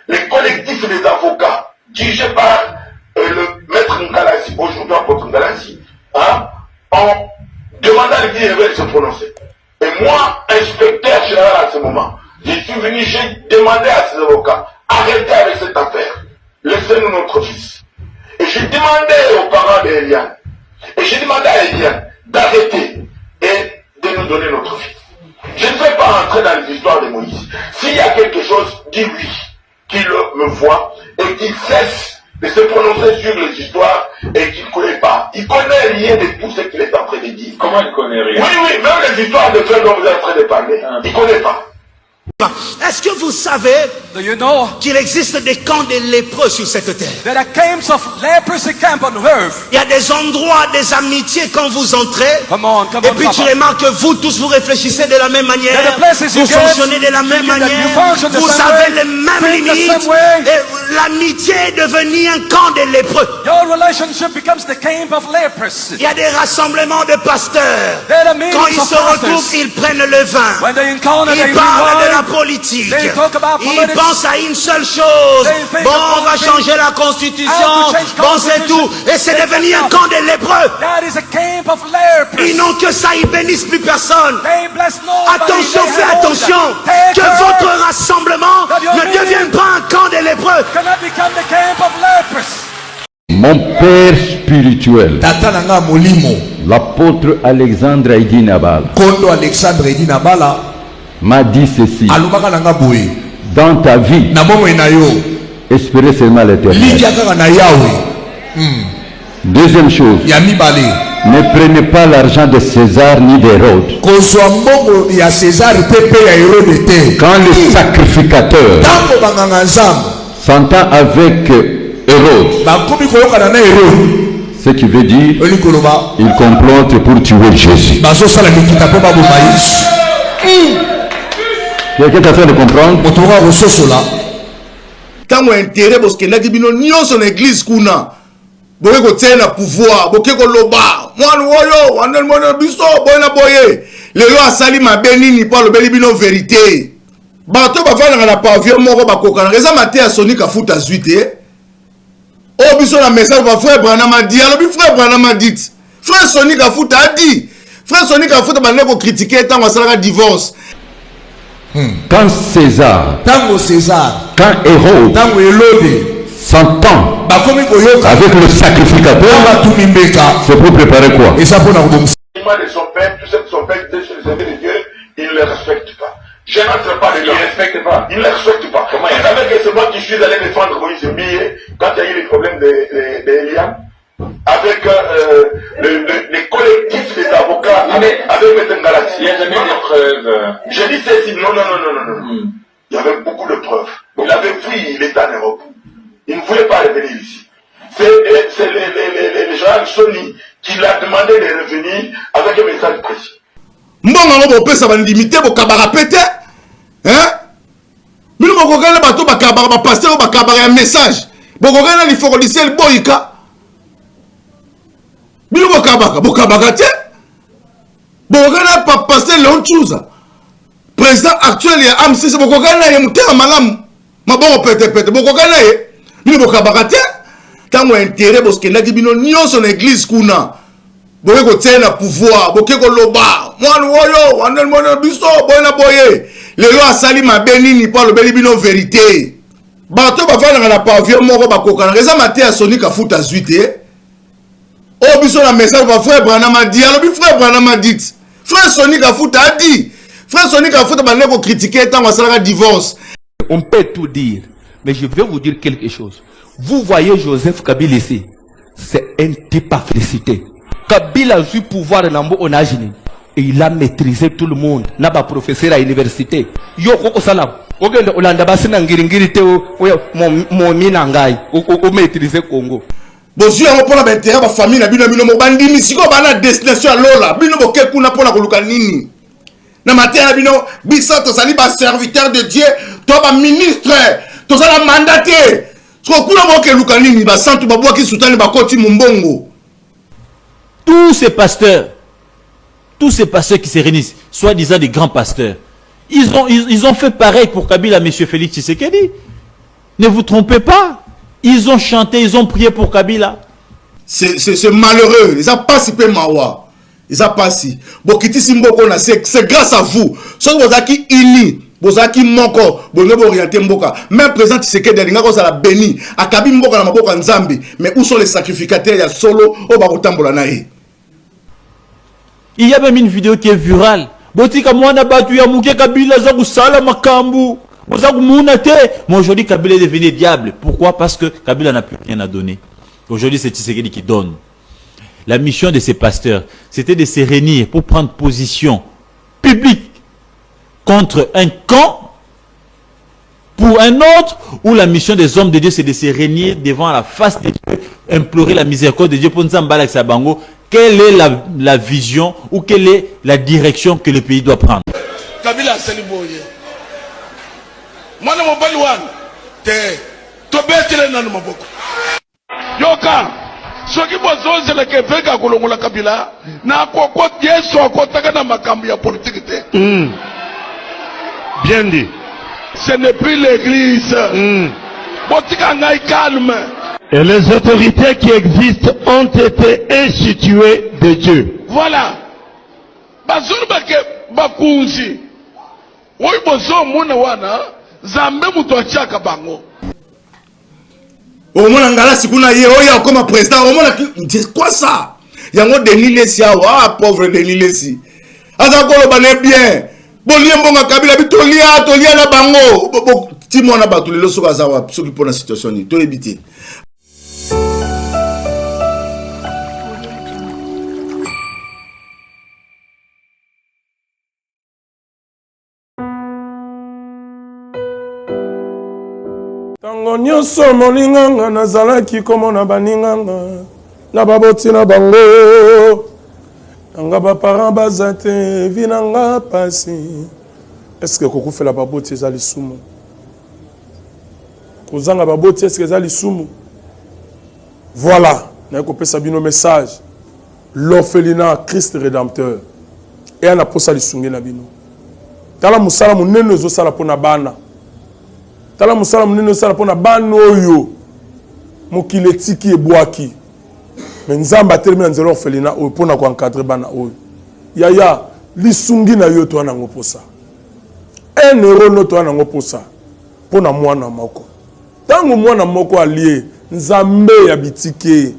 les collectifs des avocats dirigés par le maître Ngalassi, aujourd'hui apôtre Ngalassi, hein, ont demandé à l'Église de se prononcer. Et moi, inspecteur général à ce moment, je suis venu, j'ai demandé à ces avocats, arrêtez avec cette affaire, laissez-nous notre fils. Et j'ai demandé aux parents d'Eliane, et j'ai demandé à Eliane d'arrêter et de nous donner notre fils. Je ne vais pas entrer dans les histoires de Moïse. S'il y a quelque chose, dis-lui qu'il me voit et qu'il cesse de se prononcer sur les histoires et qu'il ne connaît pas. Il connaît rien de tout ce qu'il est en train de dire. Comment il connaît rien? Oui, même les histoires de frères dont vous êtes en train de parler, il ne connaît pas. Est-ce que vous savez qu'il existe des camps de lépreux sur cette terre? There are camps of leprosy camp on earth. Il y a des endroits, des amitiés quand vous entrez. Come on, Et puis tu remarques que vous tous vous réfléchissez de la même manière. Vous fonctionnez de la même manière. Vous avez les mêmes limites. Et l'amitié est devenue un camp de lépreux. Your relationship becomes the camp of leprosy. Il y a des rassemblements de pasteurs. There are meetings Quand ils of se pastors. retrouvent, ils prennent le vin. When they encounter, they Ils parlent de la revive. politique. They talk about Ils politics. pensent à une seule chose. They think Bon, about on va things. changer la constitution. How to change Bon, c'est constitution. tout. Et c'est They devenu just un stop. camp de lépreux. That is a camp of leprosy. Ils n'ont que ça, ils bénissent plus personne. They bless nobody. Attention, They fais have attention. Take Que care. votre rassemblement That your ne meeting devienne pas un camp de lépreux. cannot become the camp of leprosy. Mon père spirituel, tata nanga molimo l'apôtre Alexandre Aïdi Nabala, kondo Alexandre Edi Nabala m'a dit ceci: alobaka nanga boye dans ta vie, na bomoi na yo espérez seulement l'éternel. lidia kaka na Yawe. Deuxième chose, Ya mibale ne prenez pas l'argent de César ni d'Hérode. kozwa mbongo ya César te pe ya Hérode te. Quand le sacrificateur Tango banganga nzambe s'entend avec Hérode, bakomi koyokana na Hérode ce qui veut dire oli koloba il complote pour tuer Jésus. bazosala likita mpo baboma Yesu. Quelqu'un est en train de comprendre? moto oka kososola ntango intérêt boskendaki bino nyonso na église kuna boye kotia na pouvoir boke koloba mwana oyo wandeli mwana biso boye na boye lelo asali mabe nini mpo alobeli bino vérité bato bavandaka na pavillon moko bakokanaka eza mate ya Soni Kafuta azwi te oyo biso na message bafrère Branham adi alobi frère Branham adit frère Soni Kafuta adi frère Soni Kafuta bandeki kokritike ntango asalaka divorce. Quand César, tango César quand Hérode tango Hérode s'entend bakomi koyoka avec le sacrificateur, batumi mbeka c'est pour préparer quoi? eza mpona kobomisa De son père, tout ce que son père était chez les amis de Dieu, il ne les respecte pas. Je n'entre pas dedans. Il ne respecte pas. Il ne les respecte pas. Comment Vous savez que c'est moi qui suis allé défendre Moïse Billet quand il y a eu les problèmes d'Eliane avec les collectifs des avocats, avec M. Ngalassi. Il n'y a jamais de preuves. Je dis ceci, non. Il y avait beaucoup de preuves. Il avait fui, il était en Europe. Il ne voulait pas revenir ici. C'est les gens Sony qui l'a demandé de revenir avec un message précis. Mbongo ngo bopesa bandimité bokabaka pete hein bino bokokana bato bakabaka ba pasteur bakabaka ya message bokokana li fokolisiel boyika bino bokabaka te bokokana pa pasteur Léon Chouza président actuel ya AMCC bokokana ye mutema malamu mabongo pete bokokana ye bino bokabaka te tango intérêt boskendaki bino nyonso na église kuna boye kotia na pouvoir boke koloba mwana oyo wandeli mwana biso boye na boye lelo asali mabe nini mpo alobeli bino vérité bato bavandaka na pavillon moko bakokanaka eza mate ya Soni Kafuta azwi te oyo biso na message bafrère Branham adi alobi frère Branham adit frère Soni Kafuta adi frère Soni Kafuta bandeki kokritike ntango asalaka divorce. On peut tout dire, mais je vais vous dire quelque chose. Vous voyez Joseph Kabila ici, c'est un type à féliciter. Kabila a eu pouvoir en Agini et il a maîtrisé tout le monde. N'a pas professeur à l'université. Yo koko salam. Ogende Olanda basina ngiringiri te mo minangai o maîtriser Congo. Bozui yango pona bintérêt ba famille na bino bino bandimi siko bana destination ya lola bino boke kuna pona koluka nini. Na matin na bino biso to sali ba serviteur de Dieu, to ba ministre, to sala mandaté. Siko kuna boke luka nini ba santu ba boki soutane ba koti mumbongo. Tous ces pasteurs qui se réunissent, soi-disant des grands pasteurs, ils ont fait pareil pour Kabila, M. Félix Tshisekedi. Ne vous trompez pas. Ils ont chanté, ils ont prié pour Kabila. C'est malheureux. Ils n'ont pas si peu mawa. Ils n'ont pas si. C'est grâce à vous. Si vous avez ini, vous avez moko, vous avez orienté mboka. Même président Tshisekedi Alinga vous a béni. Akabi mboka na mboka nzambi. Mais où sont les sacrificateurs? Il y a solo au barotambola nae. Il y a même une vidéo qui est virale. Botika mwana batu ya muke Kabila za kusala makambu. Mais aujourd'hui, Kabila est devenu diable. Pourquoi? Parce que Kabila n'a plus rien à donner. Aujourd'hui, c'est Tshisekedi qui donne. La mission de ces pasteurs, c'était de se réunir pour prendre position publique contre un camp pour un autre, ou la mission des hommes de Dieu, c'est de se réunir devant la face de Dieu, implorer la miséricorde de Dieu pour nous emballer avec sa bango. Quelle est la vision ou quelle est la direction que le pays doit prendre? Kabila Saliboye. Mwana mobali wana te tobetele nanu maboko yoka soki bozozela ke veka kolongola Kabila na koko Yesu akotaka na makambo ya politique te. Bien dit. Ce n'est plus l'église. Botika ngai calme. Et les autorités qui existent ont été instituées de Dieu. Voilà. Bazulu bake bakunzi. Oyi bozo mona wana Zambe muto achaka bango. Omona ngala sikuna ye oya comme président omona c'est quoi ça? Yango Denis Lesi awa pauvre Denis Lesi. Aza kolo bane bien. Bolie mbonga Kabila tolia na bango. Ti mona batu lelo soka zawa soki pona situation ni to ebité. Tango nyonso molinganga nazalaki komona baninganga na baboti na bango nanga baparent baza te vinanga pasi. Est-ce que kokufela baboti ezali sumu? Kozanga baboti est-ce que ezali sumu? Voilà, na kopesa bino message. L'orphelinat Christ rédempteur et ana posa lisungi na bino. Tala musala munene zo sala pona bana. Tala musala munene sala pona bana oyo mokile tiki ebwaki. Mais nzamba termina nzelo orphelinat oyo pona ko encadrer bana oyo. Yaya lisungi na yo to ana ngoposa. 1 euro no to ana ngoposa pona mwana moko. Tango mwana moko allié nzambe ya bitike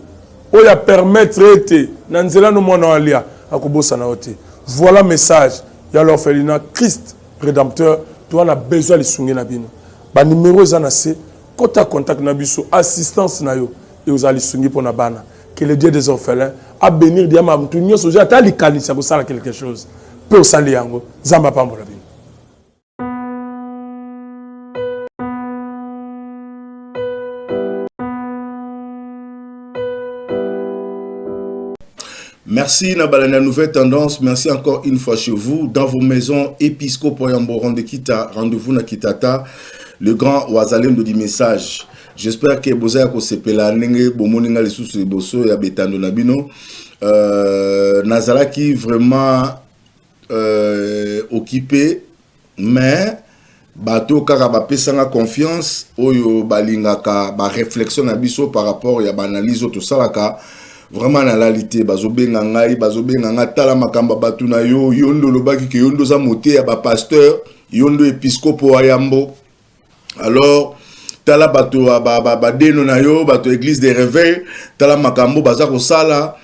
oya permettre ete na nzela no mwana alia akobosa na ote. Voilà message ya l'orphelinat Christ rédempteur to ana besoin lisungi na bino. Ba numéro ezana se kota contact na biso assistance na yo et aux alisungi pour na bana. Que le Dieu des orphelins a bénir diama mtu nyoso ja ta likanisa ko sala quelque chose peut sali yango zamba pambola bino. Merci Nabalana Nouvelle Tendance. Merci encore une fois chez vous, dans vos maisons épiscopaux de Kita. Rendez-vous na Kitata, le grand Ouazalem de message. J'espère que vous avez sepela nenge bomoninga les sous bosso ya betando nabino. Nazalaki vraiment occupé, mais bato kaka ba pesanga confiance oyo balingaka ba réflexion na biso par rapport ya banalize tout ça là. Vraiment na réalité bazobenga ngai bazobenga nga tala makamba batu na yo yondo lobaki ke yondo za moté ya ba pasteur yondo épiscopo ayambo. Alors tala bato ba deno na yo bato église des réveils tala makambo baza ko sala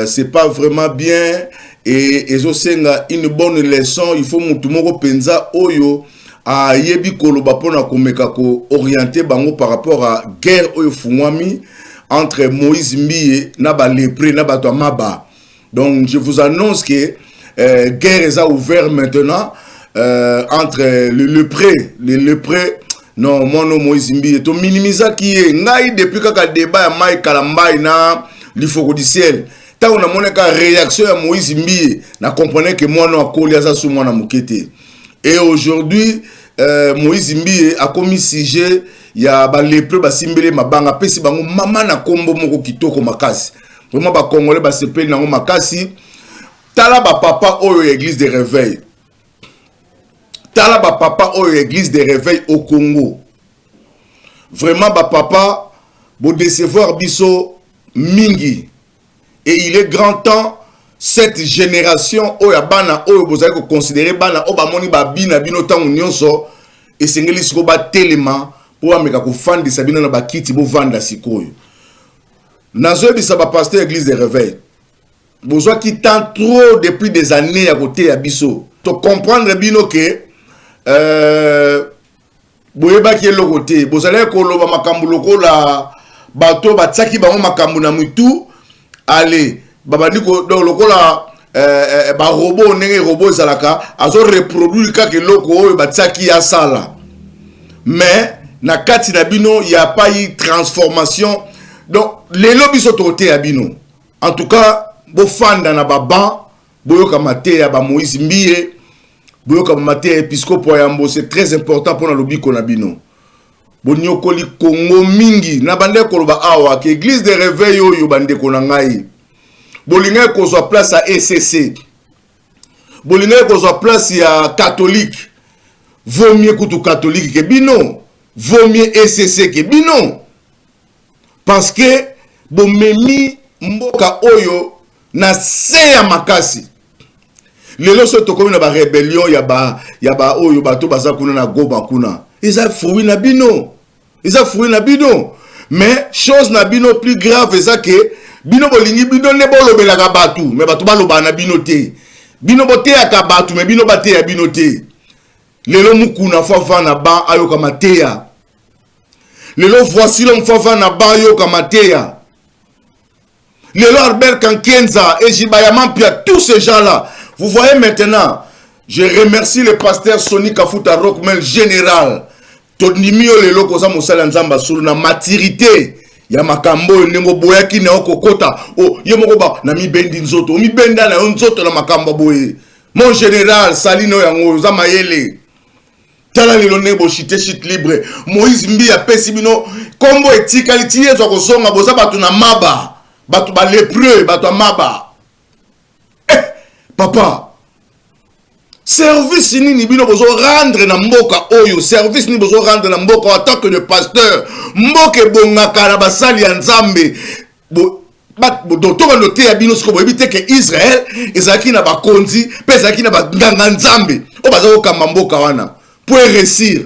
c'est pas vraiment bien et ezosenga une bonne leçon. Il faut mutu moko penza oyo a yebi koloba pona komeka ko orienter bango par rapport à guerre oyo fungwami entre Moïse Mbiye na ba lépré na bato maba. Donc je vous annonce que guerre est ouverte maintenant entre le lépré non mon nom Moïse Mbiye to minimiser qui est ngai depuis kaka débat ya mai kalambai na l'ifoko du ciel. Ta on a moneka réaction ya Moïse Mbiye na comprenez que moi no akoli aza sou mwana mukete. Et aujourd'hui Moïse Mbiye a commis sujet ya ba lépreux ba simbele mabanga pesi bango mama na kombo moko kitoko makasi. Vraiment ba congolais ba sepeli nango makasi. Tala ba papa oyo église des réveils. Tala ba papa oyo église des réveils au Congo. vraiment ba papa bo décevoir biso mingi et il est grand temps cette génération oya bana oyo bozali ko considérer bana o ba moni ba bina bino tangu nyonso et sengeli siko ba telema pour ameka ko fandisa bino na ba kiti bo vanda sikoyo nazo bisa ba pasteur église de réveil besoin qui tend trop depuis des années à côté à biso to comprendre bino que boyeba ki lo côté bozali ko loba makambu lokola bato batsaki bango makambu na mutu allez babandi ko do lokola ba robot ndenge robot zalaka azo reproduire kaka loko oyo batsaki ya sala mais na kati na bino il y a pas eu transformation donc les lobbies sont côté à bino en tout cas bo fanda na baba boyoka mate ya ba Moïse Mbie boyoka mate ya episcope Yambo c'est très important pour na lobby ko na bino bonyokoli Congo mingi na bande ko loba awa que église de réveil oyo bande ko na ngai bolinga ko so place à ECC bolinga ko so place ya catholique vaut mieux que tout catholique que bino vaut mieux ECC que bino parce que bomemi mboka oyo na se ya makasi lelo so to komi na ba rébellion ya ba oyo bato baza kuna na Goma kuna ils fruit na bino mais chose na bino plus grave ça que bino bolingi bino ne bolobela ka batu mais bato baloba na bino te bino bote ya ka batu mais bino bate ya bino te lelo mukuna fafa na ba ayoka mateya lelo voici l'homme fafa na ba ayoka mateya lelo Albert Kankenza et Jibayama Pia, tous ces gens-là. Vous voyez maintenant, je remercie le pasteur Sonny Kafuta Rockmel général. Tonimio lelo kosa mosala nzamba sulu na maturité ya makambo ndenge boyaki na okokota o yemoko ba na mibendi nzoto mi benda na nzoto na makambo boye mon général Salino yango za mayele tala lelo nebo chite chite libre Moïse Mbi a pesi bino kombo etikali tie zo kozonga boza batu na maba batu ba lépreux batu maba papa service nini bino bozo rendre na mboka oyo service ni bozo rendre na mboka en tant que le pasteur mboke bongaka na basali ya nzambe docteur noté ya bino siko boyebi te ke Israël ezaki na bakonzi pe ezaki na bandanga nzambe o bazo kamba mboka wana pour réussir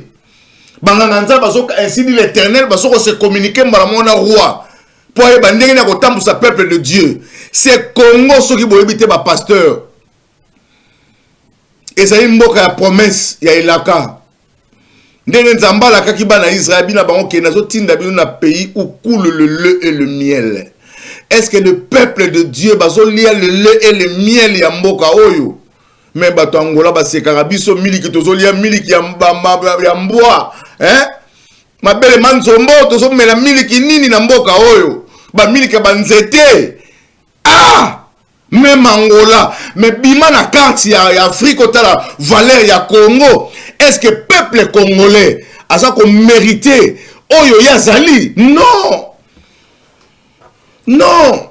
banganga nzambe bazo ainsi dit l'Éternel bazo se communiquer mbala mona roi pour yeba ndenge na kotambusa peuple de Dieu c'est Congo soki boyebi te ba pasteur et ça y mboka ya promesse ya elaka ndenge nzambala kaki bana Israël bina bango ke nazo tinda bino na pays où coule le lait et le miel. Est-ce que le peuple de Dieu bazo lia le lait et le miel ya mboka oyo mais bato angola basekaka biso miliki tozo lia miliki ya mboa hein mabele manzombo tozo mela miliki nini na mboka oyo ba miliki ba nzete même Angola, mais bima na carte ya Afrique la valeur ya Congo. Est-ce que peuple congolais a ça qu'on mérité oyo yazali? Non. Non.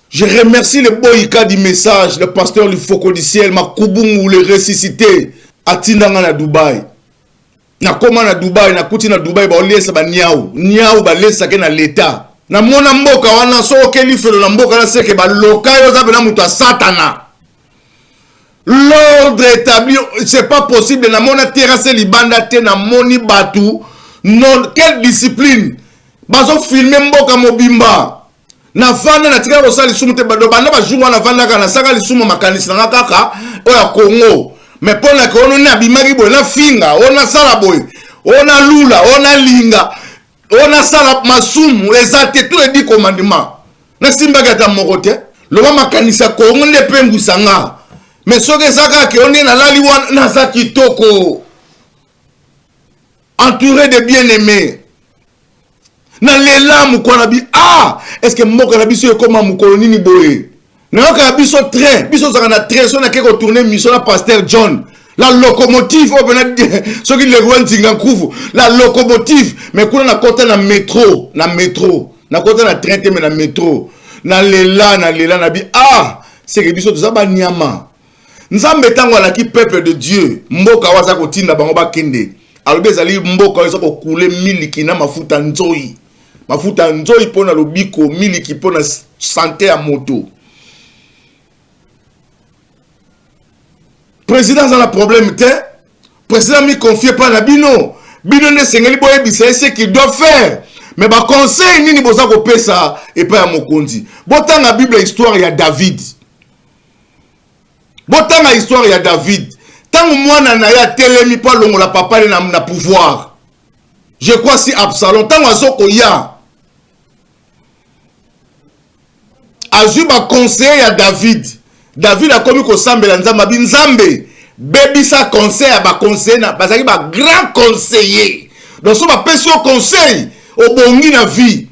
Je remercie le boyka du message, le pasteur du Foko du ciel, Makubungu le ressuscité atindanga na Dubaï. Na koma na Dubaï, na kuti na Dubaï ba olesa ba niau ba lesa ke na l'état. Na mona mboka wana so okeli felo na mboka na seke ba lokayo za bena mutu satana. L'ordre établi, c'est pas possible na mona terrasse libanda te na moni batu non quelle discipline. Bazo filmer mboka mobimba. Na fanda na tika ko sali sumu te bado banda ba jungwa na fanda kana saka li sumu makanisi na kaka oya Congo. Mais pona ko ono na bimaki boy na finga, ona sala boy, ona lula, ona linga. On a ça la masumu ezate tout les 10 commandements na simba gata mokote lo mama kanisa ko ngonde pengu sanga mais soke saka ke on est na lali wana na zaki toko entouré de bien-aimés na lelamu kwa nabi est-ce que mboka na biso ekoma mukolo nini boye na ka biso train biso saka na train so na ke ko tourner mission na pasteur John. La locomotive, ceux qui le voient, la locomotive, mais quand on a côté na métro, na côté na train, mais na métro, na lela, na bi, c'est que biso tout ça, nyama. Nous sommes mettant la qui peuple de Dieu, mboka waza kotinda bango ba kende, alobi ezali mboka oyo ezako kule miliki na mafuta nzoi. Mafuta nzoi pona lobiko, miliki pona santé ya moto. Président a un problème, président mi confie pas na bino. Bino ne sengeli boye bisa ce qu'il doit faire. Mais ba conseil nini boza ko pesa et pas ya mokonzi. Botanga Bible histoire ya David. Botanga histoire ya David. Tant mwana na ya telemi pa longola papa na pouvoir. Je crois si Absalom tant azoko ya. Azuba conseil ya David. David a commis ko sambela nzamba binzambe. Baby sa conseil à ba conseil na bazaki ba grand conseiller. Donc so ba pesi au conseil au bongi na vie.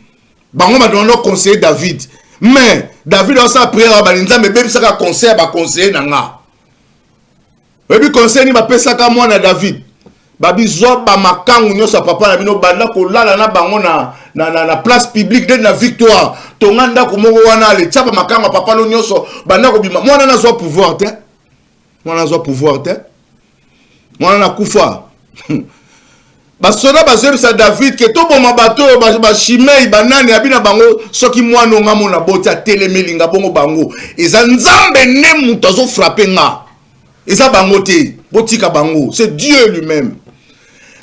Bango ma donno conseiller David. Mais David a sa prière ba nzambe baby sa conseil à ba conseiller na nga. Baby conseil ni ba pesa ka mwana David. Babi zo ba makangu nyosa papa na bino banda ko lala na bango na place publique de na victoire. Tonganda ko moko wana le tchapa makanga papa no nyoso banda ko bima mwana na zo pouvoir te. Mwana zo pouvoir te. Mwana na kufa. Basoda bazem sa David ke to boma bato ba chimei banani abina bango soki mwana ngamo na bota telemelinga bongo bango. Eza nzambe ne muto zo frapper nga. Eza bango te. Botika bango. C'est Dieu lui-même.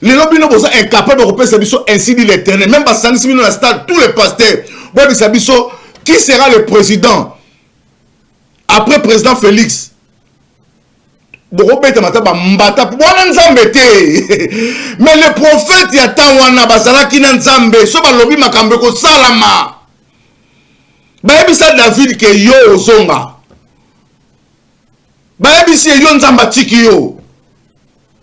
Les lobbies sont incapables de repérer Sabiso, ainsi dit l'Éternel. Même pas 5 minutes dans le stade, tous les pasteurs. Bon, Sabiso, qui sera le président après président Félix? Mais le prophète, il y a tant wana basala qui n'a nzambe. So ba lobby makambe ko salama. Ba ebisa David ke yo zonga. Ba ebisa yo nzamba tiki yo.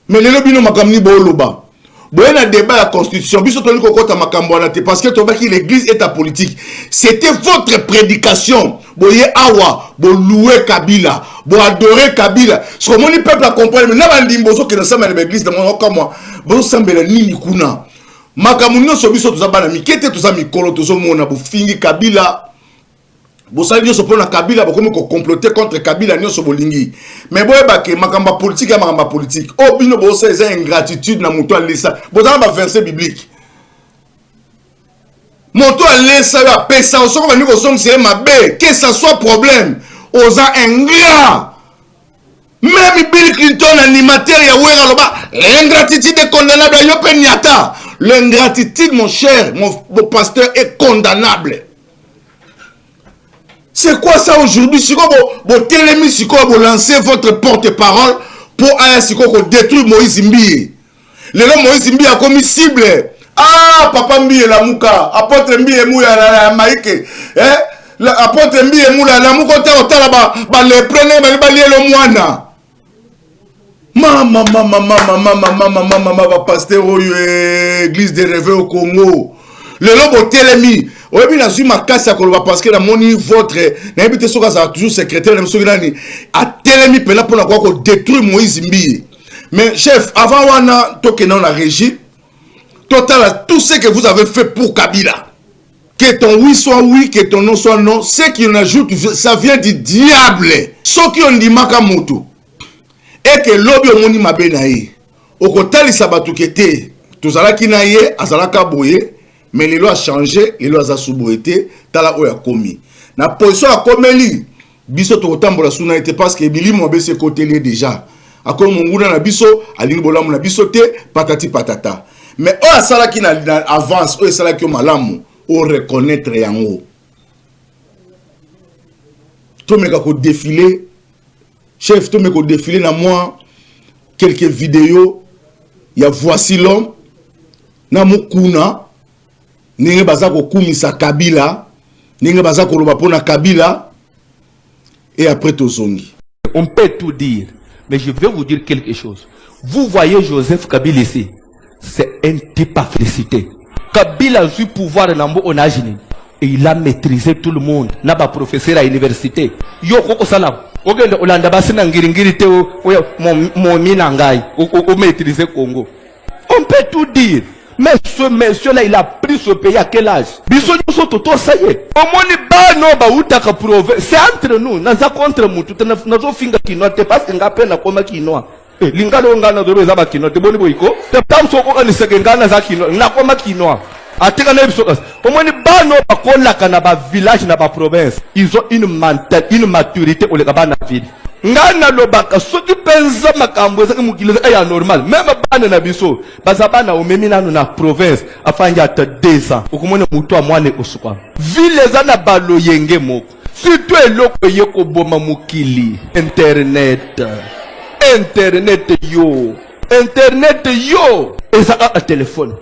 Mais les lobbies no makamni boloba. Boye na débat la constitution, biso toni kokota makambo wana te parce que tobaki l'église est ta politique. C'était votre prédication. Boye awa, bo louer Kabila, bo adorer Kabila. Ce que mon peuple a compris, mais na bandimbo so ke na sama l'église de mon comme moi. Bo sambela nini kuna. Makamunyo so biso tozabana mikete tozami kolo tozomona bo fingi Kabila. Bosali nyoso pona Kabila bakomi ko comploter contre Kabila nyoso bolingi. Mais boye bake makamba politique ya makamba politique. Oh bino bosa eza ingratitude na muto alisa. Bozala ba verset biblique. Moto alisa ya pesa osoko ba niko som c'est mabe, que ça soit problème, oza ingrat. Même Bill Clinton animateur ya wera loba, l'ingratitude est condamnable yo penyata. L'ingratitude mon cher, mon pasteur est condamnable. C'est quoi ça aujourd'hui? Si vous télémis, si vous lancez votre porte-parole pour détruire Moïse Mbiye. Le nom Moïse Mbiye a commis cible. Ah, papa Mbiye la mouka. Apôtre Mbiye mouya la maïke. Apôtre Mbiye mouya la mouka. Les prenez, le moine. Maman, pasteur, église de réveil au Congo. Le lobo télémis. Oui, bien sûr, ma casse à Koloba parce que la moni votre n'habite sur ça toujours secrétaire même sur l'année a télémis pour la pour détruire Moïse Mbiye. Mais chef, avant wana toke dans la régie, total tout ce que vous avez fait pour Kabila. Que ton oui soit oui, que ton non soit non, ce qui en ajoute, ça vient du diable. Ce qui on dit makamoto. Et que l'obi omoni mabenaye. Au kotali sabatu kete, tozala kinaye, azala kaboye. Mais les lois a changé, les lois a souboité, tala oya komi. Na position a komeli, biso to tambola suna été parce que bili mo be se côté lié déjà. Ako munguna na biso, alingi bolamu na biso te, patati patata. Mais oya sala ki na avance, oya sala ki o malamu, o reconnaître yango. To meka ko défiler, chef to meka ko défiler na moi quelques vidéos, ya voici l'homme, na mukuna. Ninge bazako kumisa Kabila, ninge bazako loba pona Kabila, et après Tozongi. On peut tout dire, mais je vais vous dire quelque chose. Vous voyez Joseph Kabila ici, c'est un type à féliciter. Kabila a eu pouvoir en Agini, et il a maîtrisé tout le monde. N'a pas professeur à l'université. Yo koko salam. Ogende Olanda basina ngiringiri te mon minangai, o maîtriser Congo. On peut tout dire. Mais ce monsieur-là, il a pris ce pays à quel âge? Ça y est. C'est entre nous. Nous sommes contre nous. Nous sommes finga kinoa. Parce que nous sommes kinoa. lingalo ngana dobe za bakino te boni boyiko te tam soko ka niseke ngana za kino na kwa makino ateka na biso omoni bano bakola kana ba village na ba province ils ont une maturité au le bana ville ngana lobaka soki penza makambo ezaki mukileza aya normal même bana na biso bazabana omemi nanu na province afanja ata 2 ans okomona mutu amwane osuka ville eza na baloyenge moko surtout eloko yeko boma mukili internet yo ezaka a téléphone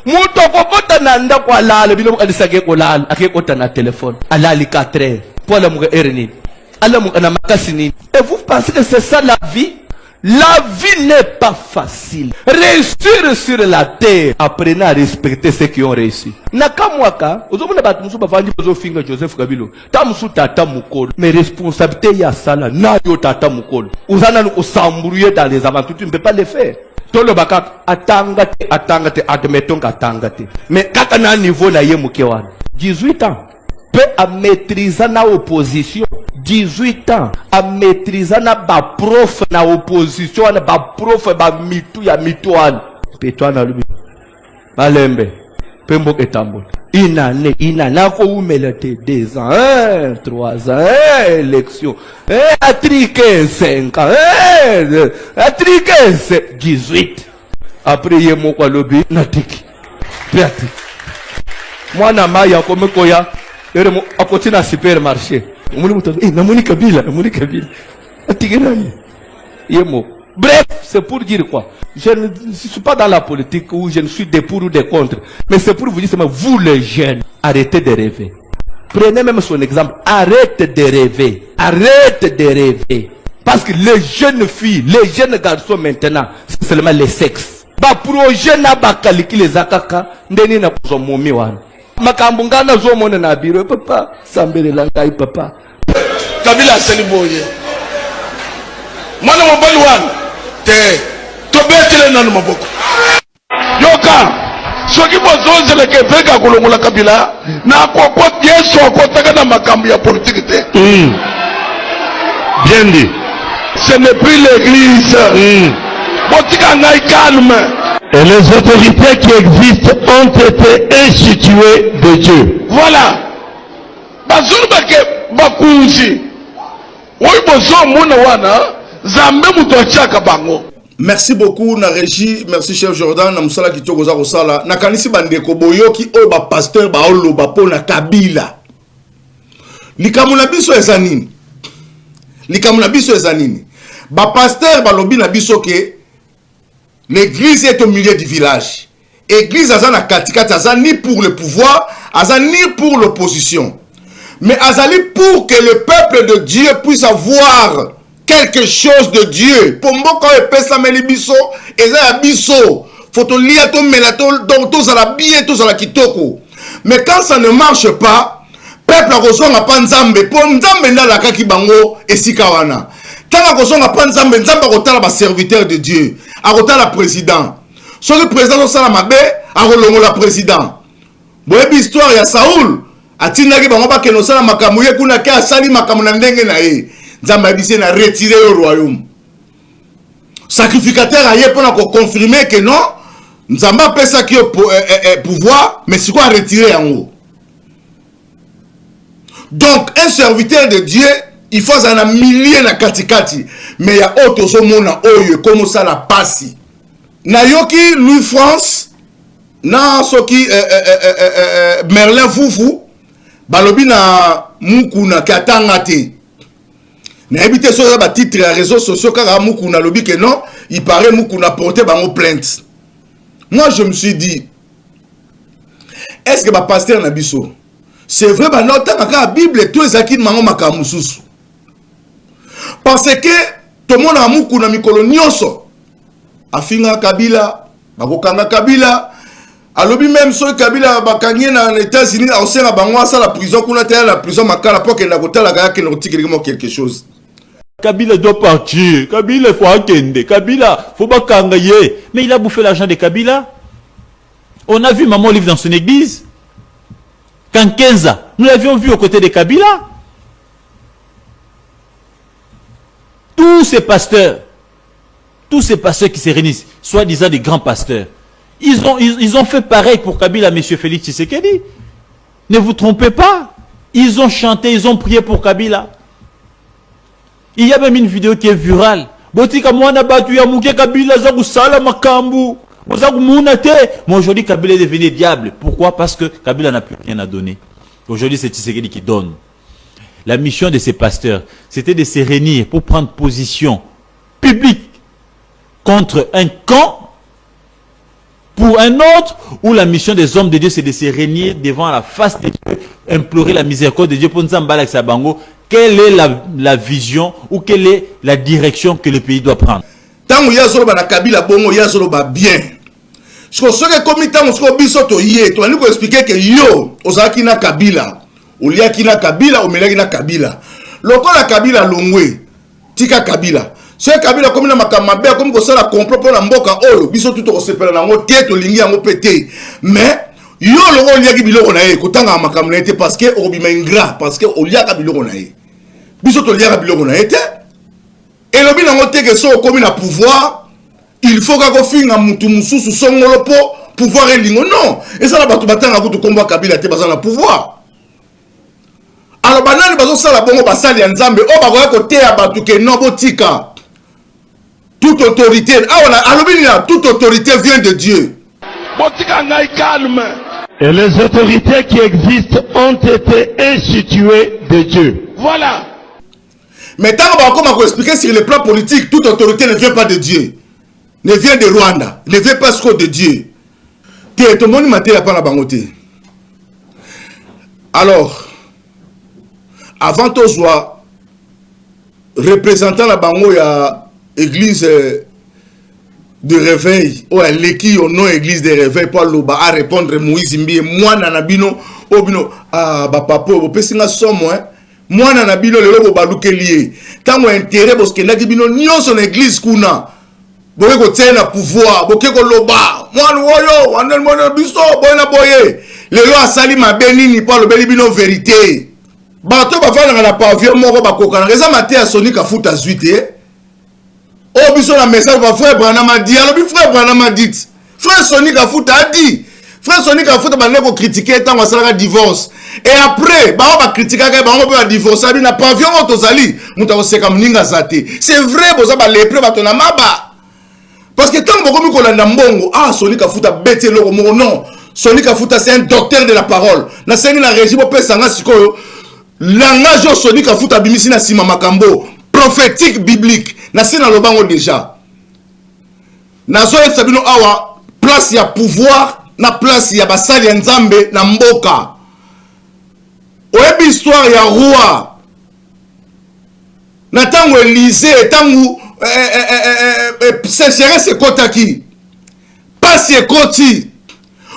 mutu akokota na ndako alala bino bokalisake kolala akekota na téléphone alali 4 heures po alamuka ere nini alamuka na makasi nini. Et vous pensez que c'est ça la vie? La vie n'est pas facile. Réussir sur la terre, apprenez à respecter ceux qui ont réussi. Nakamwaka, ozomona batu musu bafandi bozo finga Joseph Kabilo. Tamusu tata mukolo. Mais responsabilité ya sala na yo tata mukolo. Uzana nous s'embrouiller dans les aventures, tu ne peux pas le faire. Tolo baka atangate, admettons qu'atangate. Mais kaka na niveau na ye mukewana. 18 ans. Peut à maîtriser na opposition 18 ans à maîtriser na ba prof na opposition na ba prof ba mitu ya mitoine petwa na lubi balembe pembo etambo ina ko umela te 2 ans 3 ans élection atrique 5 ans atrique 18 après yemo kwa lobi na tiki perte mwana maya komekoya ere mo akoti na supermarché omuli mutazo namoni kabila atigirani yemo. Bref, c'est pour dire quoi? Je ne suis pas dans la politique où je ne suis des pour ou des contre, mais c'est pour vous dire vous les jeunes, arrêtez de rêver. Prenez même son exemple, arrêtez de rêver, parce que les jeunes filles, les jeunes garçons maintenant, c'est seulement les sexes. Ba projet na ba kaliki les akaka ndeni na pozo momi wana makambo ngana zo mona na biro papa sambele langai papa Kabila asali boye mwana mobali wana te tobetele nanu maboko yoka soki bozonzela ke peka kolongola Kabila na koko Yesu akotaka na makambo ya politique te bien dit ce n'est plus l'église botika ngai calme. Et les autorités qui existent ont été instituées de Dieu. Voilà. Merci beaucoup na régie, merci chef Jordan na musala ki tokoza kosala na kanisi bandeko boyoki o ba pasteur ba oloba po na Kabila. Likamu na biso ezanini. Ba pasteur ba lobi na biso ke l'église est au milieu du village. L'église azana katikati azana ni pour le pouvoir, azana ni pour l'opposition. Mais azali pour que le peuple de Dieu puisse avoir quelque chose de Dieu. Pour moi quand il pèse la melibiso, ezala biso. Faut to lia to melato donc tous à la bien tous à la kitoko. Mais quand ça ne marche pas, peuple a kozonga pa nzambe, po nzambe na la kaki bango esika wana. Tant que son apprend nzambe kotala ba serviteur de Dieu akotala président so le président sala mabe akolongo la président boyebi histoire ya Saoul atindaki bango ba keno sala makambo ye kuna ke asali makambo na ndenge na ye nzambe abise na retirer au royaume sacrificateur aye pona ko confirmer que non nzambe apesa ki pouvoir mais siko a retirer yango. Donc un serviteur de Dieu il faut un millier na katikati mais ya auto so mona oyo comme ça la passe na yoki Louis France na soki Merlin Foufou balobi na mukuna katanga te na habité so ba titre ya réseaux sociaux kaka mukuna lobi que non il paraît mukuna porter bango plainte. Moi je me suis dit est-ce que ba pasteur na biso c'est vrai ba nota ka Bible tout ezaki mango makamususu. Parce que tout le monde a moukou na mikolo nyonso afinga Kabila bakokanga Kabila alobi même so Kabila bakangé na États-Unis au sera bango sa la prison kuna te la prison makala pour que na kotala ga ke notikeli quelque chose. Kabila doit partir. Kabila faut attendre. Kabila faut bakanga ye. Mais il a bouffé l'argent de Kabila. On a vu maman livre dans son église. Quand 15 ans, nous l'avions vu aux côtés de Kabila. Tous ces pasteurs, tous ces pasteurs qui se réunissent, soi-disant des grands pasteurs, ils ont fait pareil pour Kabila, M. Félix Tshisekedi. Ne vous trompez pas. Ils ont chanté, ils ont prié pour Kabila. Il y a même une vidéo qui est virale. Botika mwana batu ya muke Kabila za kusala makambu. Mais aujourd'hui, Kabila est devenu diable. Pourquoi? Parce que Kabila n'a plus rien à donner. Aujourd'hui, c'est Tshisekedi qui donne. La mission de ces pasteurs, c'était de se réunir pour prendre position publique contre un camp pour un autre, où la mission des hommes de Dieu, c'est de se réunir devant la face de Dieu, implorer la miséricorde de Dieu pour nous emballer Sabango. Quelle est la vision ou quelle est la direction que le pays doit prendre? Tant que Yazoloba na Kabila bongo Yazoloba bien. Ce que comme tant que biso to yé, to ani ko expliquer que yo ozaki na Kabila, oliaki na Kabila, omelaki na Kabila. Lokola Kabila longwe, tika Kabila. Ce Kabila comme na makamabe comme ko sala complot pour la mboka oyo, biso tout ko sepela na ngo te to lingi yango pété. Mais yo longo oliaki biloko na ye, kotanga makamna été parce que obima ingrat, parce que oliaka biloko na ye. Biso to liaka biloko na ye te. Et le bilan est que so comme na pouvoir, il faut que finga mutu mususu songolo po pouvoir elingo non. Et ça la batu batanga kutu komba Kabila te bazana pouvoir. Alors banani bazo sala bongo basali ya Nzambe o bakoya ko te ya batu ke no botika. Toute autorité, toute autorité vient de Dieu. Et les autorités qui existent ont été instituées de Dieu. Voilà. Mais tant qu'on va expliquer sur le plan politique, toute autorité ne vient pas de Dieu. Ne vient de Rwanda. Ne vient pas de Dieu. Tout le monde m'a dit la bangoté. Alors, avant tout soit représentant la bango, il y a église de réveil, ou l'équipe au nom église de réveil pour l'oba à répondre Moïse Mbie, moi nanabino, obino, ah, papa, au pessinga somme, moi nanabino, le lobo balouke lié. Tant ou intérêt, parce que l'agibino, nyon son église kuna, boye ko tena pouvoir, boke ko loba, moi n'oyo, wanel mono biso, boye na boye, le lo asali ma benini, pas le belibino vérité. Bato ba fana na pavillon moko ba kokana, reza maté à Sonic à foot à zuité. Oh, biso la message va frère Branham a dit. Alors, frère Branham a dit. Frère Sonic a foutu a dit. Frère Sonic a foutu a critiqué tant qu'on a divorce. Et après, bah on va critiquer on va divorcer. Il n'a pas vu on tozali. C'est vrai, vous avez les preuves à ton amaba. Parce que tant que vous avez mbongo, ah Sonic a foutu a bête le mot non. Sonic a foutu c'est un docteur de la parole. Na sengi na régime au pesanga sikoyo. Langage Sonic a foutu a bimisi na sima makambo prophétique biblique. Nasi na lobango déjà. Nazo et sabino awa place ya pouvoir na place ya basali ya Nzambe na mboka. Oyebi histoire ya roi. Na tango Élysée tango sécheresse ekotaki. Pasi ekoti.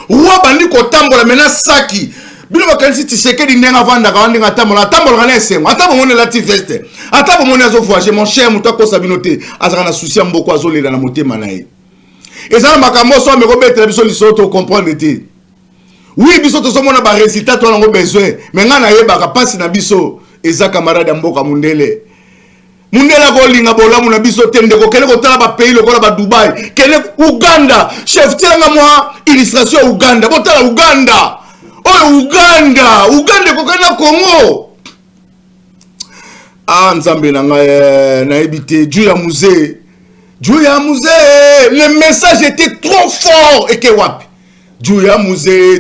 Roi bandi kotambola mena saki. Bino bakanisi Tshisekedi ndenga vanda ka ndinga tambola kana esengo atabo mona la tiveste atabo mona zo voyager mon cher mutako sabinote azaka na souci mboko azolela na motema na ye ezana makambo so me ko betre biso lisoto comprendre te oui biso to so mona ba résultat to ngo besoin mais ngana yebaka pasi na biso eza camarade mboka mundele ko linga bolamu na biso tende ko kele ko tala ba pays lokola ba Dubai kele Uganda chef tianga moi illustration Uganda botala Uganda. Oh Uganda kokana Congo. Ah Nzambe na nga na ebité Dieu ya musée. Le message était trop fort et que wapi. Dieu ya musée.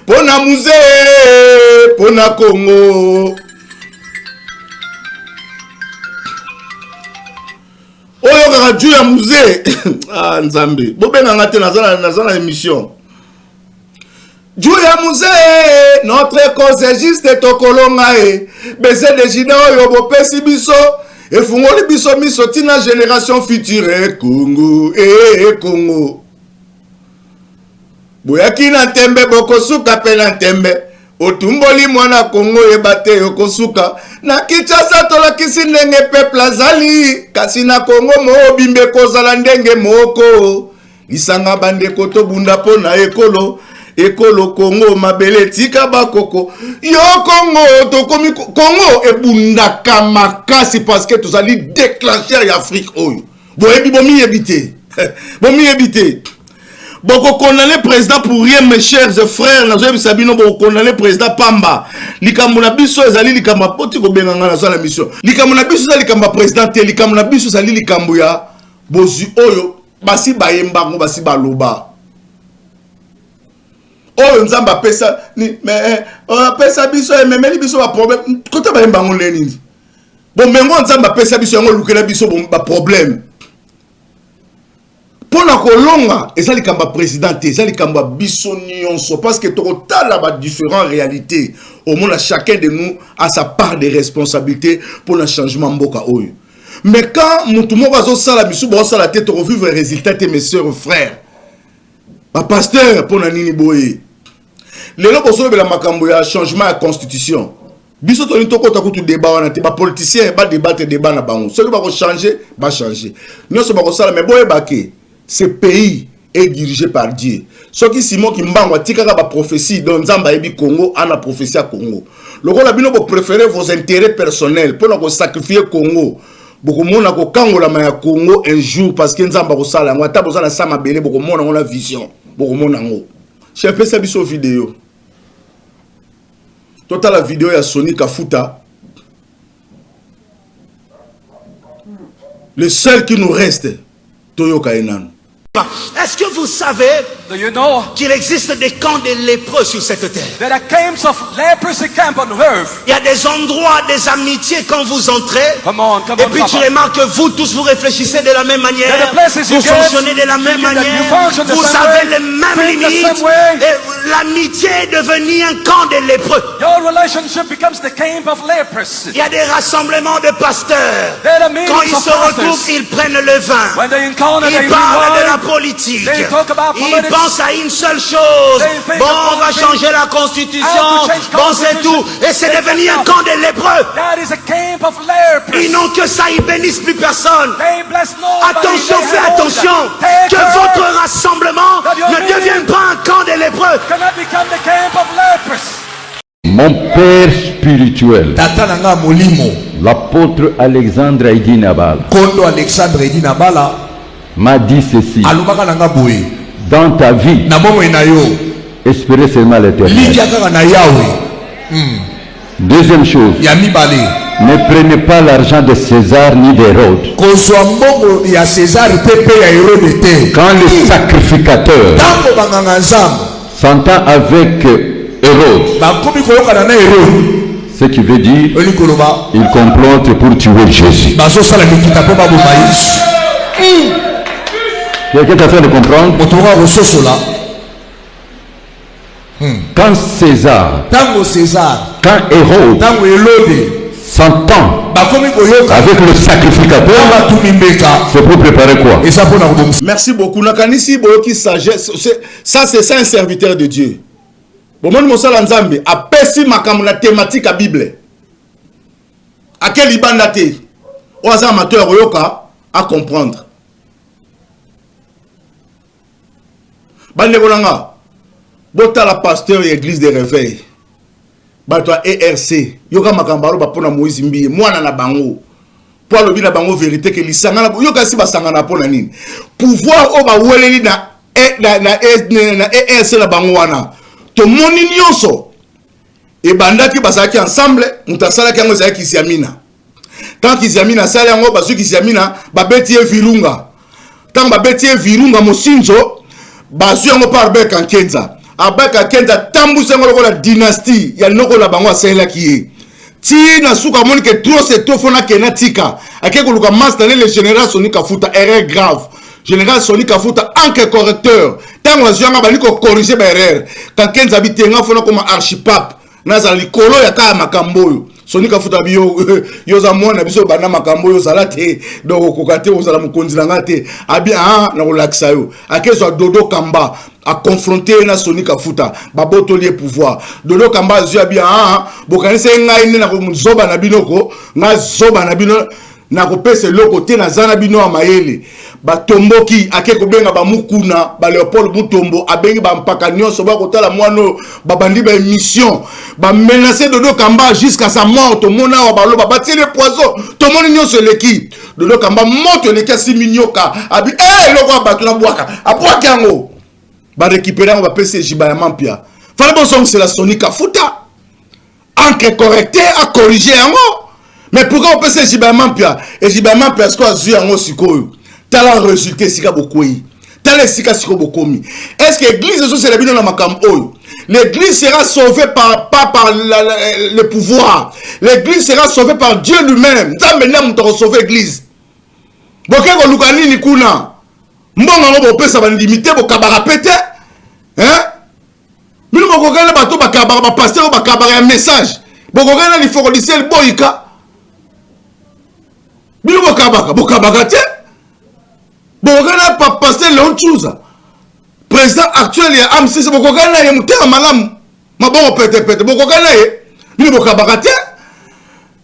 Pona musée, pona Congo. Oyo kaka Dieu ya musée. Ah Nzambe. Bobenga ngate nazana émission. Dieu ya musée, notre cause est juste tokolongae. Bese de jina oyo bopesi biso. E fungoli biso miso tina génération future Congo. Congo. Boyaki na tembe bokosuka pe na tembe. Otumboli mwana Congo ebate yokosuka. Na Kinshasa tolakisi ndenge peuple azali. Kasi na Congo mo bimbe kozala ndenge moko. Lisanga bande koto bunda po na ekolo. ekolo Congo mabele tika bakoko yo Congo tokomi Congo ebundaka makasi parce que tous allez déclencher l'Afrique oyo boyebi bomi ebité bomi ebité boko condamner président pour rien mes chers frères nazoyebi sabino boko condamner président Pamba likambo na biso ezali likambo poti ko benganga na sala mission likambo na biso ezali likambo président te likambo na biso ezali likambo ya bozi oyo basi bayemba ngo basi baloba oyo nzamba pesa ni mais pesa biso ememeli biso ba problème kota bayemba ngo leni bon mengo nzamba pesa biso ngo lukela biso ba problème pour la kolonga et ça les kamba président et ça les kamba biso nyonso parce que total là différentes réalités au monde chacun de nous a sa part de responsabilité pour le changement mboka oyo mais quand mutu moko azo sala biso bo sala tête revivre les résultats de mes sœurs frères ba pasteur pour na nini boye lelo ko solo bela makambo ya changement ya constitution biso to ni tokota kutu débat wana te ba politicien ba débattre débat na bango ceux qui va changer ba changer nyonso ba ko sala mais boye baké ce pays est dirigé par Dieu. Ce qui Simon qui mbangwa tikaka ba prophétie dans Nzamba ebi Congo ana prophétie à Congo. Le rôle bino vous préférez vos intérêts personnels pour nous sacrifier Congo. Beaucoup mona ko kangola ma ya Congo un jour parce que Nzamba ko sala ngata bozana sama belé beaucoup mona on a vision. Beaucoup mona ngo. J'ai fait ça biso vidéo. Total la vidéo ya Sony Kafuta. Le seul qui nous reste Toyoka Enan. Est-ce que vous savez qu'il existe des camps de lépreux sur cette terre? There are camps of leprosy camp on earth. Il y a des endroits, des amitiés quand vous entrez. Et puis tu remarques que vous tous vous réfléchissez de la même manière. Vous fonctionnez de la même manière. Vous avez les mêmes limites. Et l'amitié est devenue un camp de lépreux. Your relationship becomes the camp of leprosy. Il y a des rassemblements de pasteurs. Quand ils se retrouvent, ils prennent le vin. Ils parlent de la politique. Ils pensent à une seule chose. Bon, on va changer la constitution. Bon, c'est tout. Et c'est devenu un camp de lépreux. Ils n'ont que ça, ils bénissent plus personne. Attention, fais attention. Que votre rassemblement ne devienne pas un camp de lépreux. Mon père spirituel, l'apôtre Alexandre Aïdi Nabala, m'a dit ceci: dans ta vie, espérez seulement l'éternel. Deuxième chose, ne prenez pas l'argent de César ni d'Hérode. Quand le sacrificateur s'entend avec Hérode, ce qui veut dire il complote pour tuer Jésus. Quelqu'un est en train de comprendre? Quand César, quand Hérode s'entend avec le sacrificateur, c'est pour préparer quoi? Merci beaucoup. Nakanisi boyoki sagesse. Ça c'est ça un serviteur de Dieu. Bon mon mosala nzambe apesi makambo na thématique à Bible. À quel ibanda te? Aux amateurs yoka à comprendre. Bande kolanga. Bota la pasteur et église de réveil. Batwa ERC. Yoka makambaro ba pona Moïse Mbiye. Mwana na bango. Pour le bina bango vérité que lisangana yoka si basangana pona nini. Pouvoir o ba weleli na ERC la bango wana. To moni nyonso. Et bandaki basaki ensemble, mutasala kango za kisiamina. Tant kisiamina sala yango basu kisiamina ba betie virunga. Tant ba betie virunga mosinzo basu yango par beka kenza. Abaka kenda tambusa ngolo la dynastie ya noko la bango asela kiye. Ti na suka moni ke trop c'est trop fona kenatika. Akeko luka master le général Sony Kafuta erreur grave. Général Sony Kafuta anke correcteur. Tango azanga bali ko corriger ba erreur. Quand kenza bitenga fona comme archipape. Naza likolo ya kaya makamboyo. Sony Kafuta biyo yoza mwana biso bana makambo yo salate donc kokate ozala mukonzi ngate abi na relaxa yo akezo Dodo Kamba a confronter na Sony Kafuta baboto lié pouvoir Dodo Kamba azua bien bokanise ngai na zoba na binoko na zoba na bino na kopesa loko te na zana bino ya mayele batomboki ake kobenga bamukuna ba Léopold Mutombo abengi bampaka nyonso bakotala mwana babandi ba émission ba menacer Dodo Kamba jusqu'à sa mort to mona wa baloba batie le poison to moni nyonso leki Dodo Kamba moto leki siminyoka abi loko batu na bwaka abwaka yango ba récupérer on va pesa jiba ya mampia fala bon c'est la sonika futa encre correcté à corriger yango. Mais pourquoi on peut se Jibaman Pia? Et Jibaman Pia, est-ce qu'on a vu un sikoyo? T'as la résulté sika bokoyi. T'as les sika siko bokomi. Est-ce que l'église c'est la bino na makambo? L'église sera sauvée pas par le pouvoir. L'église sera sauvée par Dieu lui-même. T'as maintenant on sauver l'église. Boké ko lukani ni kuna. Mbonga ngo bo pesa ba limité bo kabara pété. Hein? Bino ko gana bato ba kabara ba pasteur ba kabara un message. Boko gana li foko lycée boyika. Bino bokabaka te bokana pa passer Léon Tchouza président actuel ya AMCC bokana ye mutema malamu mabongo pete bokana ye bino bokabaka te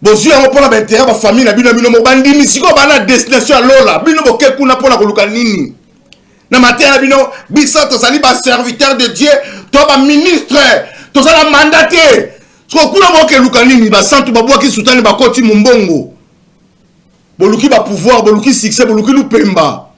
bozu yango pona ba intérêt ba famille na bino mo bandimi siko bana destination lola bino bokekuna pona koluka nini na matin na bino bisa to sali ba serviteur de Dieu to ba ministre to sala mandaté so kuna bokeluka nini ba santu babwaki soutane ba koti mumbongo boluki ba pouvoir, boluki succès, boluki lupemba.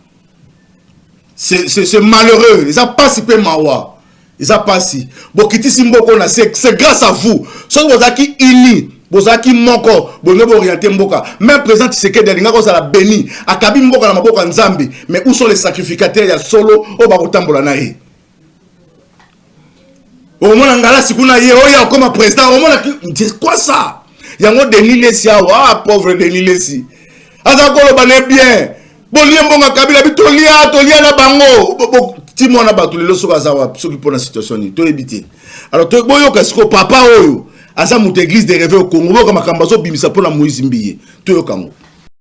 C'est malheureux. Ils ont pas si peu mawa. Ils ont pas si. Bokiti simboko na c'est grâce à vous. So vous aki ini, vous aki moko, bonne orienté mboka. Même présent c'est que delinga ko la béni. Akabi mboka na maboka nzambe. Mais où sont les sacrificateurs ya solo o ba kotambola na ye? Au moins ngala sikuna ye oya comme président, au moins quoi ça? Yango Denis Lessi ah pauvre Denis Lessi. Azakolo bané bien. Bolie mbonga kabila tolia na bango. Timo na batu lelo soka zawa soki pona situation ni to ebité. Alors to boyo kasiko papa oyo asa mutu église de réveil au Congo boka makambazo bimisa pona Moïse Mbiye. To yo kango.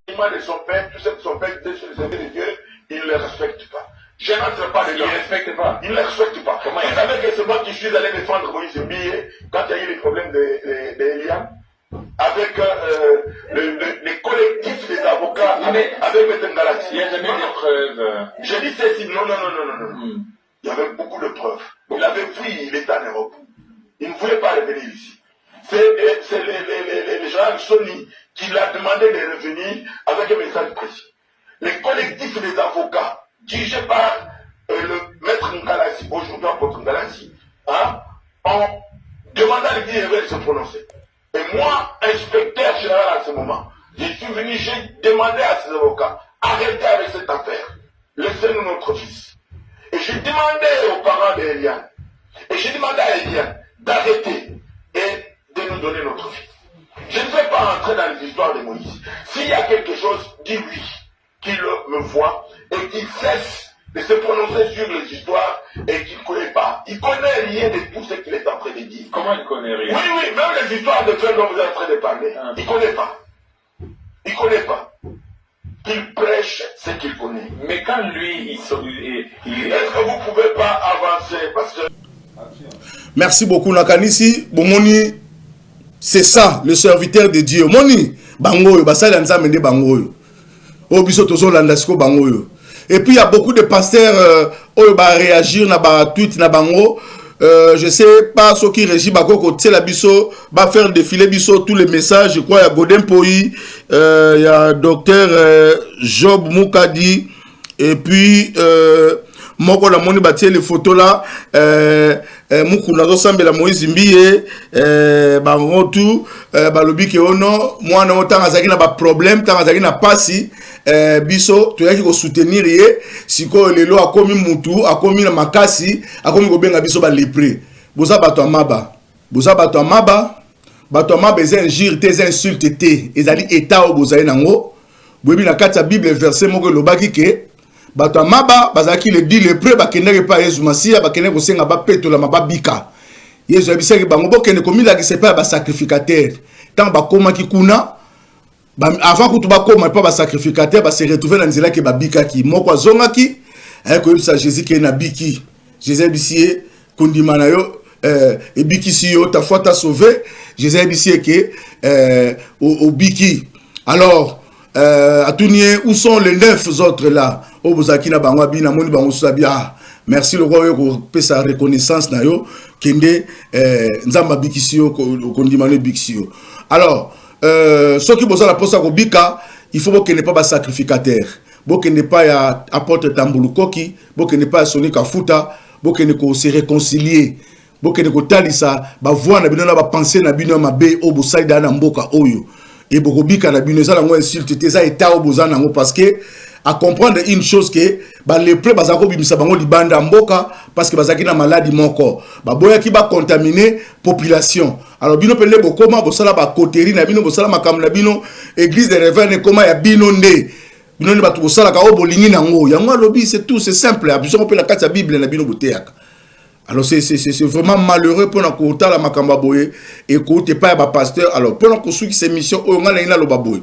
De son père, tu sais que son père était chez les amis de Dieu, il ne le respecte pas. Je n'entre pas dedans. Il ne respecte pas. Il ne le respecte pas. Comment il savait que c'est moi qui suis allé défendre Moïse Mbiye quand il y a eu les problèmes d'Eliam avec les collectifs des avocats avec M. Ngalaxi. Il n'y a jamais de preuves. Je dis ceci, non. Il y avait beaucoup de preuves. Il avait fui, il était en Europe. Il ne voulait pas revenir ici. C'est les gens Sony qui l'a demandé de revenir avec un message précis. Les collectifs des avocats dirigés par le maître Ngalaxi, aujourd'hui apôtre Ngalaxi, ont demandé à l'église de se prononcer. Et moi, inspecteur général à ce moment, je suis venu, j'ai demandé à ces avocats, arrêtez avec cette affaire, laissez-nous notre fils. Et j'ai demandé aux parents d'Eliane, et j'ai demandé à Eliane d'arrêter et de nous donner notre fils. Je ne vais pas rentrer dans les histoires de Moïse. S'il y a quelque chose, dis-lui qu'il me voit et qu'il cesse de se prononcer sur les histoires et qu'il ne connaît pas. Il ne connaît rien de tout ce qu'il est en train de dire. Comment il ne connaît rien? Oui, même les histoires de frères dont vous êtes en train de parler. Il ne connaît pas. Il ne connaît pas. Il prêche ce qu'il connaît. Mais quand lui, est-ce que vous ne pouvez pas avancer parce que... Merci beaucoup Nakanisi. Bomoni, c'est ça, le serviteur de Dieu. Moni, bangoyo, basali nzambe nde bangoyo. Obiso tozo landasiko bangoyo. Et puis il y a beaucoup de pasteurs qui réagir na ba tweet na bango. Je sais pas ceux qui régissent bakoko tse la biso va faire défiler biso tous les messages. Je crois il y a Godin Poyi, il y a docteur Job Moukadi et puis moko na moni batie les photos là mukuna zo sambela Moïse Mbiye bango tout balobi ke ono mwana otanga zaki na ba problème tanga zaki na pasi biso to yaki ko soutenir ye siko lelo akomi mutu akomi na makasi akomi ko benga biso ba lépré boza bato amaba bato amaba eza injure te eza insulte te ezali état o bozali nango boyebi na kati ya Bible verset moko lobaki ke bato amaba bazaki le dit lépré bakendeke pa Yesu Masiya bakendeke kosenga bapetola mababika Yesu abisaki bango bokende komilakisa pa ba sacrificateur tant bakomaki kuna avant que tu vas comme pas sacrificateur va se retrouver dans nzela ke babika ki moko azongaki ko yebisa Jésus ke na biki Jésus bisie kondima na yo e biki si yo ta foi t'a sauvé Jésus bisie ke au biki alors Atounie, où sont les 9 autres là? Oh, Bozaki na bango bina moni bango sabia. Merci le roi pour sa reconnaissance na yo kende nzamba bikisio kondimane bikisio. Alors, ceux qui bosa la posa ko bika, il faut que ne pas sacrificateur. Boke ne pas ya apporter tambulu koki, boke ne pas sonner kafuta, boke ne ko se réconcilier. Boke ne ko talisa ba voix na bino na ba penser na bino mabe o bosaida na mboka oyo. Et beaucoup bika na bino za la ngo insulte te za état o bozana ngo parce que à comprendre une chose que bah les plaies bazako bimisa bango libanda mboka parce que bazaki na maladie moko ba boya ki ba contaminer population. Alors bino pele bokoma bosala ba coterie na bino bosala makambo na bino église des réveils koma ya bino nde bino ne batu bosala ka obolingi nango yango lobby c'est tout, c'est simple abison pe la carte ya bible na bino boteaka. Alors c'est vraiment malheureux pour nous la makamba boye et côté pas ba pasteur. Alors pour nous souki ces missions o ngala ina lo baboye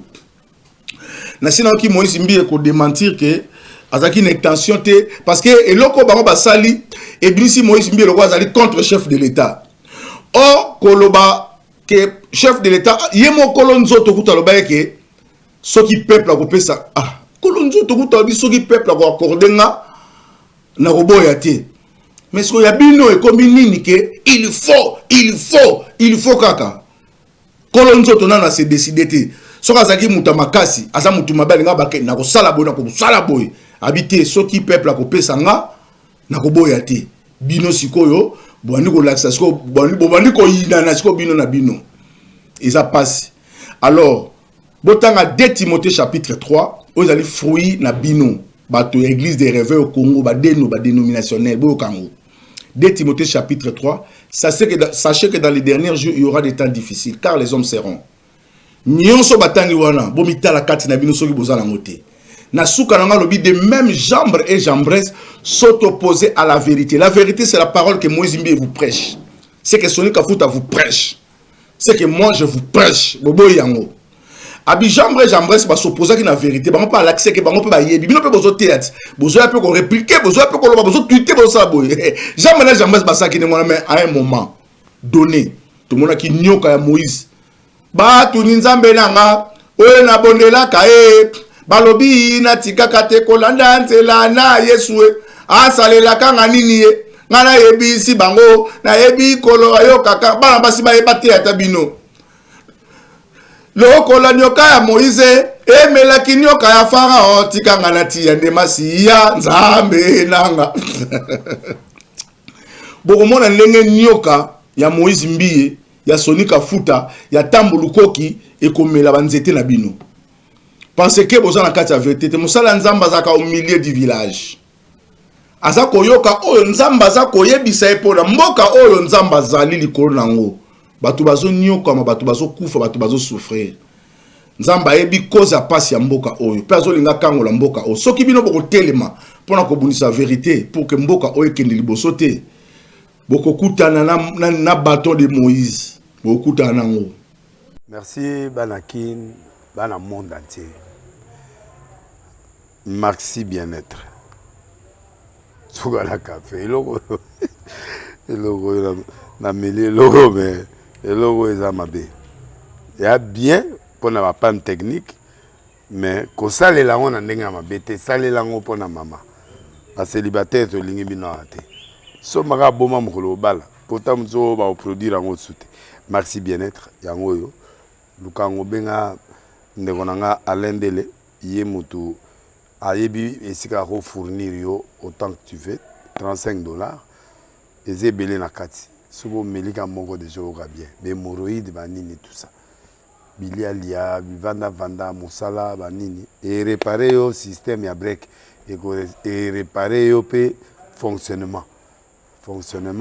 na sina ki Moïse Mbiye ko démentir que azaki une intention te parce que eloko bango basali et binisi Moïse Mbiye le azali contre chef de l'état. Or koloba que chef de l'état yemo kolonzo to kutaloba ke soki peuple a kopesa kolonzo to kutalobi soki peuple a accorder nga na roboya te. Mais ce qu'il y a bino et comme il faut kaka. Kolonzo to na se décider. Soka zaki mutamakasi asa mutumabali nga bake na ko sala boy na ko sala boy habiter soki peuple a ko pesa nga na ko boya te bino sikoyo bwani ko laksa siko bwani ko yina na siko bino na bino et ça passe. Alors botanga 2 Timothée chapitre 3 aux ali fruit na bino bato église des réveils au Congo ba dénominationnel bo kango 2 Timothée chapitre 3 sachez que dans les derniers jours il y aura des temps difficiles car les hommes seront nyonso batangi wana bomitala kati na bino soki bozala ngote na suka na ngalobi de même jambre et jambresse s'opposer à la vérité. La vérité c'est la parole que Moïse Mbiye vous prêche. C'est que Sonika Futa vous prêche. C'est que moi je vous prêche. Bobo yango. Abi jambre et jambresse ba s'opposer à la vérité. Ba pas l'accès que ba on peut ba yebi. Bino pe bozo théâtre. Bozo pe ko répliquer, bozo pe ko loba, bozo tweeter bozo sa boy. Jambre et jambresse ba ça qui ne moi mais à un moment donné tout le monde qui nyoka ya Moïse ba tu ninzambe nanga oye na bondela kae balobi na tikaka te kolanda nzela na Yesue asalela kanga nini ye ngana yebi si bango na yebi kolo ayo kaka bana basi ba yeba te atabino lokola nyoka ya Moïse emela kinyoka ya Farao tikanga na tia ndemasi ya nzambe nanga bokomona ndenge nyoka ya Moïse Mbiye ya Sonika Futa ya tambulu koki ekomela banzete na bino parce que boza na kati ya vérité te mosala nzamba zaka au milieu du village azako yoka oyo nzamba zako yebisa epona mboka oyo nzamba zali likolo nango batu bazo nyoka ma batu bazo kufa batu bazo souffrir nzamba yebi cause ya pasi ya mboka oyo pe azolinga kango la mboka oyo soki bino boko telema pona ko bunisa vérité pour que mboka oyo kende liboso te boko kutana na bâton de Moïse boko kutana nango. Merci Banakin bana monde entier. Maxi bien-être. Sougala café logo na mêlé logo mais logo ezamabe. Ya bien pour na panne technique mais ko salela on ndenge mabe te salela ngo pona mama. Ba célibataire to lingi bino ate. So maka boma mukolo bala pourtant zo ba produire ngo soute. Maxi bien-être yango yo lukango benga ndeko nanga alendele ye mutu ayebi esika ko fournir yo autant que tu veux $35 ezebele na kati sobo melika moko de joga bien be moroïde banini tout ça bilialia vanda musala banini et réparer yo système ya break et réparer yo pe fonctionnement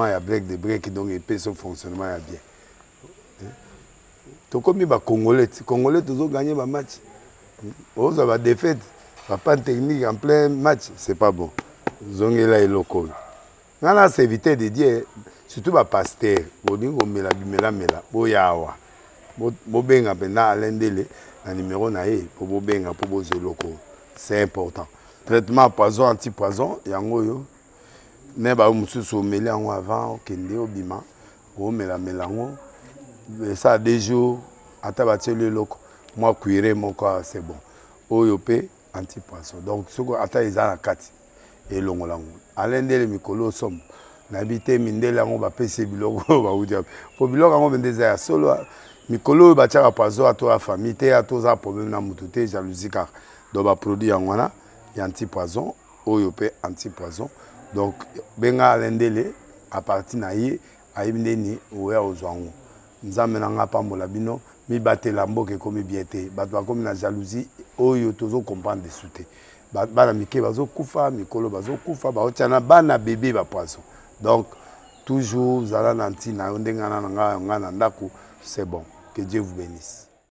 ya break de break donc et pe son fonctionnement ya bien. Tokomi ba congolais toujours gagner ba match. On va défaite, pas de technique en plein match, c'est pas bon. Zongela et loko. Ngala c'est éviter de dire surtout ba pasteur, boningo mela boyawa. Bo benga pena alendele na numéro na ye pour bo benga pour bozo loko. C'est important. Traitement poison anti-poison yango yo. Ne ba mususu meli yango avant kende obima. O mela ngo. Ça 2 jours, à tabater le loco. Moi, cuire mon corps, c'est bon. oyo pe antipoison donc soko ata eza na kati elongola ngo alendele mikolo somme na bité mindele yango bapese biloko bauti po biloko yango bendeza ya solo mikolo batiaka poison ato ya famille te ato za problème na mutu te jalousie car donc ba produit yango wana ya antipoison oyo pe antipoison donc benga alendele à partir na ye ayibindeni oya ozwango nzambe na nga pambola bino mi batela mboke komi biete bato bakomi na jalousie oyo tozo comprendre dessous te bana mike bazo kufa mikolo bazo kufa baotiana bana bébé ba poisson donc toujours zala na ntina ndengana nga na ndako c'est bon que Dieu vous bénisse.